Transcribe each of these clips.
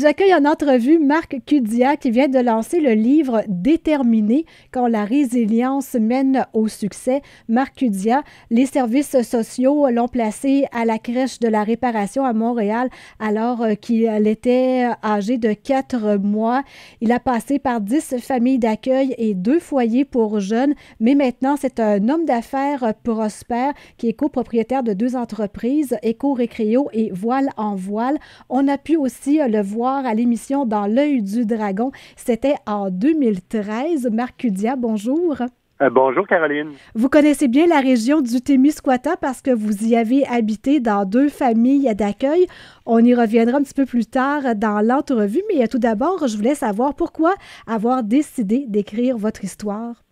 J'accueille en entrevue Marc Cudia qui vient de lancer le livre Déterminé quand la résilience mène au succès. Marc Cudia, les services sociaux l'ont placé à la crèche de la Réparation à Montréal alors qu'il était âgé de 4 mois. Il a passé par 10 familles d'accueil et 2 foyers pour jeunes, mais maintenant c'est un homme d'affaires prospère qui est copropriétaire de 2 entreprises, Éco-Récréo et Voile en Voile. On a pu aussi le voir à l'émission Dans l'œil du dragon. C'était en 2013. Marc Cudia, bonjour. Bonjour Caroline. Vous connaissez bien la région du Témiscouata parce que vous y avez habité dans 2 familles d'accueil. On y reviendra un petit peu plus tard dans l'entrevue, mais tout d'abord, je voulais savoir pourquoi avoir décidé d'écrire votre histoire.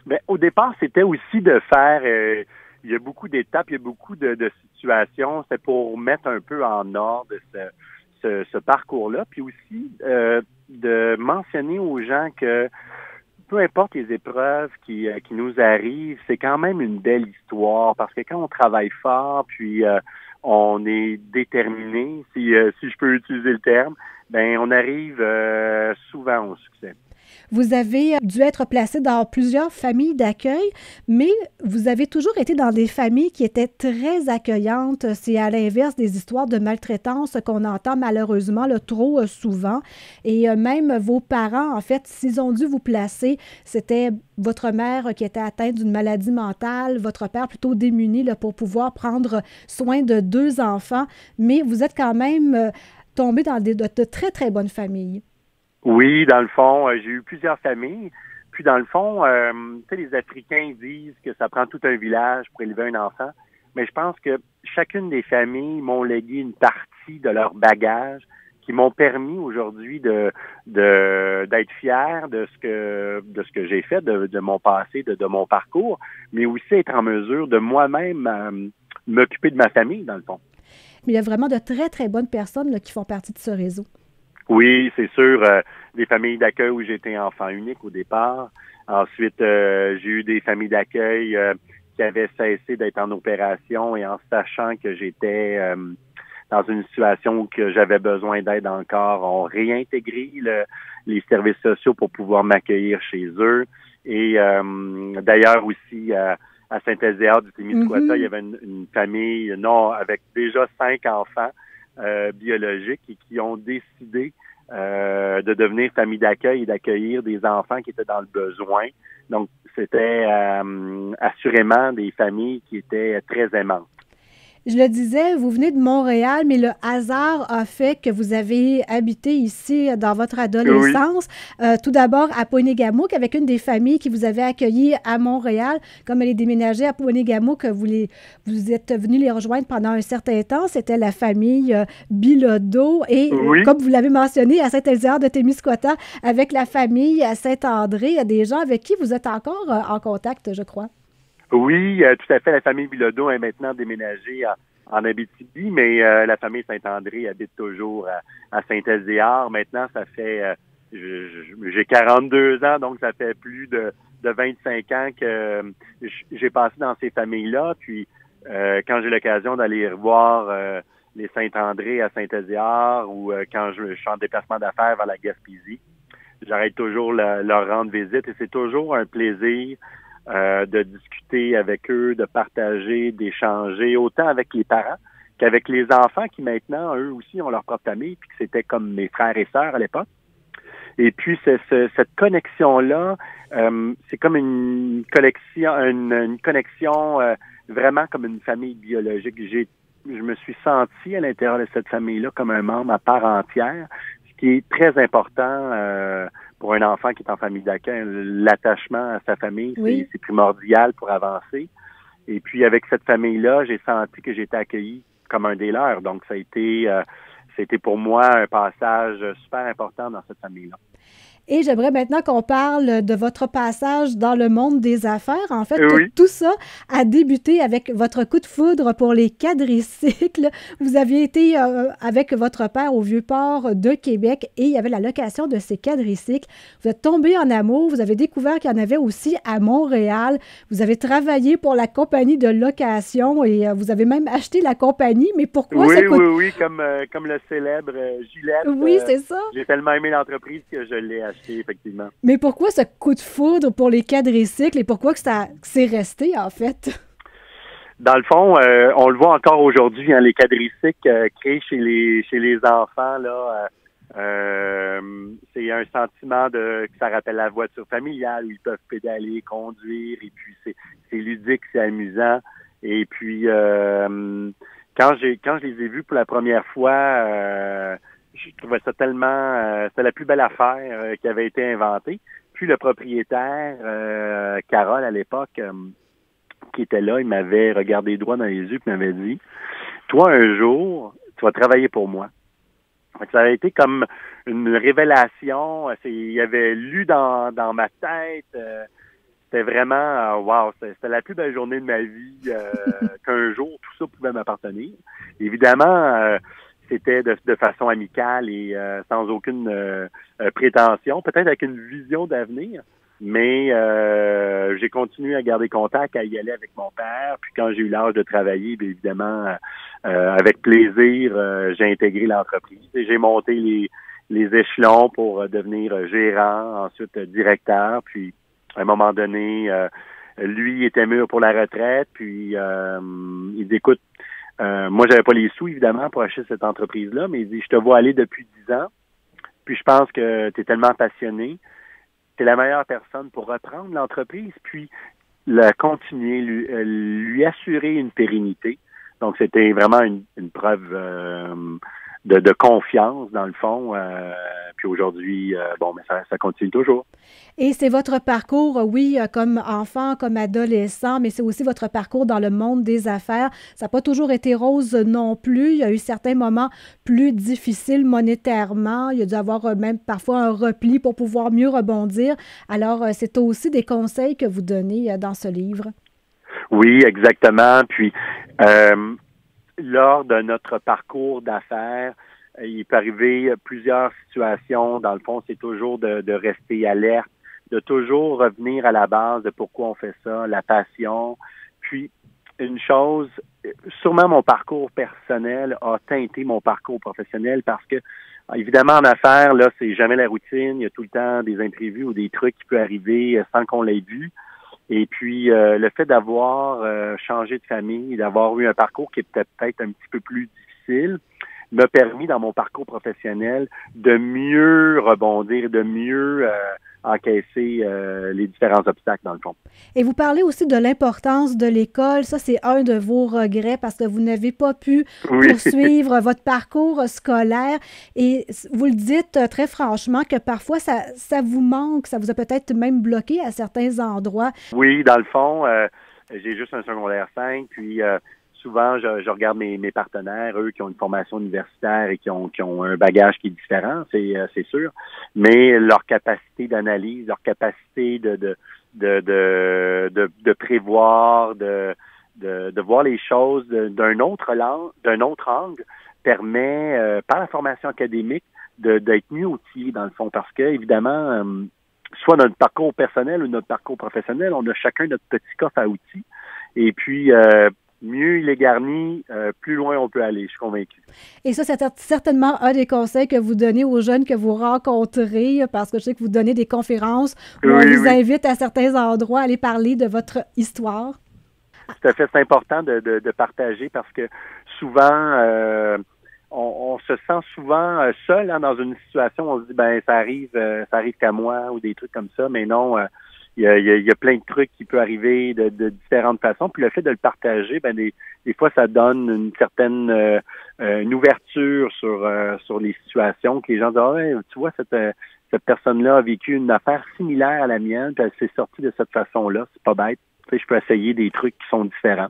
Bien, au départ, c'était aussi de faire... il y a beaucoup d'étapes, il y a beaucoup de situations. C'est pour mettre un peu en ordre ce parcours-là, puis aussi de mentionner aux gens que peu importe les épreuves qui nous arrivent, c'est quand même une belle histoire, parce que quand on travaille fort, puis on est déterminé, si je peux utiliser le terme, ben on arrive souvent au succès. Vous avez dû être placé dans plusieurs familles d'accueil, mais vous avez toujours été dans des familles qui étaient très accueillantes. C'est à l'inverse des histoires de maltraitance qu'on entend malheureusement trop souvent. Et même vos parents, en fait, s'ils ont dû vous placer, c'était votre mère qui était atteinte d'une maladie mentale, votre père plutôt démuni pour pouvoir prendre soin de 2 enfants. Mais vous êtes quand même tombé dans de très, très bonnes familles. Oui, dans le fond, j'ai eu plusieurs familles. Puis dans le fond, tu sais, les Africains disent que ça prend tout un village pour élever un enfant. Mais je pense que chacune des familles m'ont légué une partie de leur bagage qui m'ont permis aujourd'hui d'être fier de ce que j'ai fait, de mon passé, de mon parcours, mais aussi être en mesure de moi-même m'occuper de ma famille, dans le fond. Mais il y a vraiment de très, très bonnes personnes qui font partie de ce réseau. Oui, c'est sûr. Des familles d'accueil où j'étais enfant unique au départ. Ensuite, j'ai eu des familles d'accueil qui avaient cessé d'être en opération et en sachant que j'étais dans une situation où que j'avais besoin d'aide encore, ont réintégré les services sociaux pour pouvoir m'accueillir chez eux. Et d'ailleurs aussi à Saint-Ézéard du Témiscouata, il y avait une famille avec déjà 5 enfants biologiques et qui ont décidé de devenir famille d'accueil et d'accueillir des enfants qui étaient dans le besoin. Donc, c'était assurément des familles qui étaient très aimantes. Je le disais, vous venez de Montréal, mais le hasard a fait que vous avez habité ici dans votre adolescence. Oui. Tout d'abord à Pointe-Égamouk, avec une des familles qui vous avait accueilli à Montréal. Comme elle est déménagée à Pointe-Égamouk, vous êtes venu les rejoindre pendant un certain temps. C'était la famille Bilodeau. Et oui, comme vous l'avez mentionné, à Saint-Ézéard de Témiscouata, avec la famille à Saint-André, il y a des gens avec qui vous êtes encore en contact, je crois. Oui, tout à fait. La famille Bilodeau est maintenant déménagée en Abitibi, mais la famille Saint-André habite toujours à Saint-Ézéard. Maintenant, ça fait... j'ai 42 ans, donc ça fait plus de 25 ans que j'ai passé dans ces familles-là. Puis, quand j'ai l'occasion d'aller revoir les Saint-André à Saint-Ézéard ou quand je suis en déplacement d'affaires vers la Gaspésie, j'arrête toujours leur rendre visite et c'est toujours un plaisir de discuter avec eux, de partager, d'échanger, autant avec les parents qu'avec les enfants qui maintenant, eux aussi, ont leur propre famille, puis que c'était comme mes frères et sœurs à l'époque. Et puis, cette connexion-là, c'est comme une connexion vraiment comme une famille biologique. Je me suis senti à l'intérieur de cette famille-là comme un membre à part entière, ce qui est très important pour un enfant qui est en famille d'accueil. L'attachement à sa famille, oui, c'est primordial pour avancer. Et puis, avec cette famille-là, j'ai senti que j'étais accueilli comme un des leurs. Donc, ça a été pour moi un passage super important dans cette famille-là. Et j'aimerais maintenant qu'on parle de votre passage dans le monde des affaires. En fait, oui, tout ça a débuté avec votre coup de foudre pour les quadricycles. Vous aviez été avec votre père au Vieux-Port de Québec et il y avait la location de ces quadricycles. Vous êtes tombé en amour. Vous avez découvert qu'il y en avait aussi à Montréal. Vous avez travaillé pour la compagnie de location et vous avez même acheté la compagnie. Mais pourquoi oui, ça coûte... Oui, comme le célèbre Gillette. Oui, c'est ça. J'ai tellement aimé l'entreprise que je l'ai acheté, effectivement. Mais pourquoi ce coup de foudre pour les quadricycles et pourquoi que c'est resté, en fait? Dans le fond, on le voit encore aujourd'hui, hein, les quadricycles créés chez les enfants, là, c'est un sentiment que ça rappelle la voiture familiale où ils peuvent pédaler, conduire, et puis c'est ludique, c'est amusant. Et puis quand je les ai vus pour la première fois, je trouvais ça tellement c'était la plus belle affaire qui avait été inventée. Puis le propriétaire, Carole à l'époque, qui était là, il m'avait regardé droit dans les yeux et m'avait dit: toi, un jour, tu vas travailler pour moi. Ça a été comme une révélation. Il avait lu dans ma tête. C'était vraiment, wow, c'était la plus belle journée de ma vie qu'un jour, tout ça pouvait m'appartenir. Évidemment, c'était de façon amicale et sans aucune prétention, peut-être avec une vision d'avenir. Mais j'ai continué à garder contact, à y aller avec mon père. Puis quand j'ai eu l'âge de travailler, bien évidemment, avec plaisir, j'ai intégré l'entreprise. Et j'ai monté les échelons pour devenir gérant, ensuite directeur. Puis à un moment donné, lui était mûr pour la retraite. Puis il dit: écoute, moi j'avais pas les sous évidemment pour acheter cette entreprise-là, mais il dit: je te vois aller depuis 10 ans. Puis je pense que tu es tellement passionné. C'est la meilleure personne pour reprendre l'entreprise, puis la continuer, lui assurer une pérennité. Donc, c'était vraiment une preuve de confiance, dans le fond. Puis aujourd'hui, mais ça continue toujours. Et c'est votre parcours, oui, comme enfant, comme adolescent, mais c'est aussi votre parcours dans le monde des affaires. Ça n'a pas toujours été rose non plus. Il y a eu certains moments plus difficiles monétairement. Il y a dû avoir même parfois un repli pour pouvoir mieux rebondir. Alors, c'est aussi des conseils que vous donnez dans ce livre. Oui, exactement. Puis, lors de notre parcours d'affaires, il peut arriver plusieurs situations. Dans le fond, c'est toujours de rester alerte, de toujours revenir à la base de pourquoi on fait ça, la passion. Puis, une chose, sûrement mon parcours personnel a teinté mon parcours professionnel parce que, évidemment, en affaires, là, c'est jamais la routine. Il y a tout le temps des imprévus ou des trucs qui peuvent arriver sans qu'on l'ait vu. Et puis, le fait d'avoir changé de famille, d'avoir eu un parcours qui était peut-être un petit peu plus difficile, m'a permis, dans mon parcours professionnel, de mieux rebondir, de mieux encaisser les différents obstacles, dans le fond. Et vous parlez aussi de l'importance de l'école. Ça, c'est un de vos regrets parce que vous n'avez pas pu poursuivre votre parcours scolaire. Et vous le dites très franchement que parfois, ça vous manque, ça vous a peut-être même bloqué à certains endroits. Oui, dans le fond, j'ai juste un secondaire 5, puis souvent, je regarde mes partenaires, eux qui ont une formation universitaire et qui ont un bagage qui est différent, c'est sûr, mais leur capacité d'analyse, leur capacité de prévoir, de voir les choses d'un autre angle permet, par la formation académique, d'être mieux outillé dans le fond, parce que évidemment, soit notre parcours personnel ou notre parcours professionnel, on a chacun notre petit coffre à outils, et puis mieux il est garni, plus loin on peut aller, je suis convaincu. Et ça, c'est certainement un des conseils que vous donnez aux jeunes que vous rencontrez, parce que je sais que vous donnez des conférences où on vous invite à certains endroits à aller parler de votre histoire. Tout à fait, c'est important de partager parce que souvent, on se sent souvent seul dans une situation, on se dit, ça arrive qu'à moi ou des trucs comme ça, mais non, il y a plein de trucs qui peuvent arriver de différentes façons. Puis le fait de le partager, des fois, ça donne une certaine une ouverture sur les situations que les gens disent: tu vois, cette personne-là a vécu une affaire similaire à la mienne, puis elle s'est sortie de cette façon-là. C'est pas bête. Tu sais, je peux essayer des trucs qui sont différents.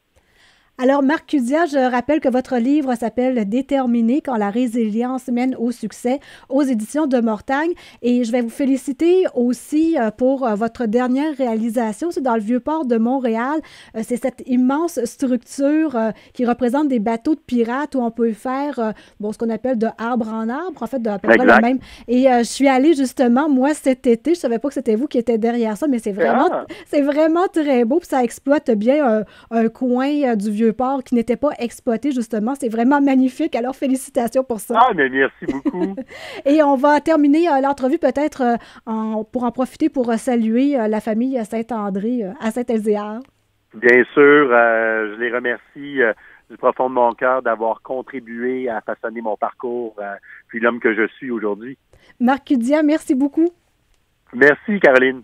Alors, Marc Cudia, je rappelle que votre livre s'appelle « Déterminé quand la résilience mène au succès » aux éditions de Mortagne. Et je vais vous féliciter aussi pour votre dernière réalisation. C'est dans le Vieux-Port de Montréal. C'est cette immense structure qui représente des bateaux de pirates où on peut faire ce qu'on appelle de arbre en arbre, en fait, de à peu près le même. Et je suis allée justement, moi, cet été, je ne savais pas que c'était vous qui étiez derrière ça, mais c'est vraiment très beau. Puis ça exploite bien un coin du Vieux-Port vieux port qui n'était pas exploité, justement. C'est vraiment magnifique. Alors, félicitations pour ça. Ah, mais merci beaucoup. Et on va terminer l'entrevue peut-être pour en profiter pour saluer la famille Saint-André à Saint-Elzéar. Bien sûr, je les remercie du profond de mon cœur d'avoir contribué à façonner mon parcours, puis l'homme que je suis aujourd'hui. Marc Cudia, merci beaucoup. Merci, Caroline.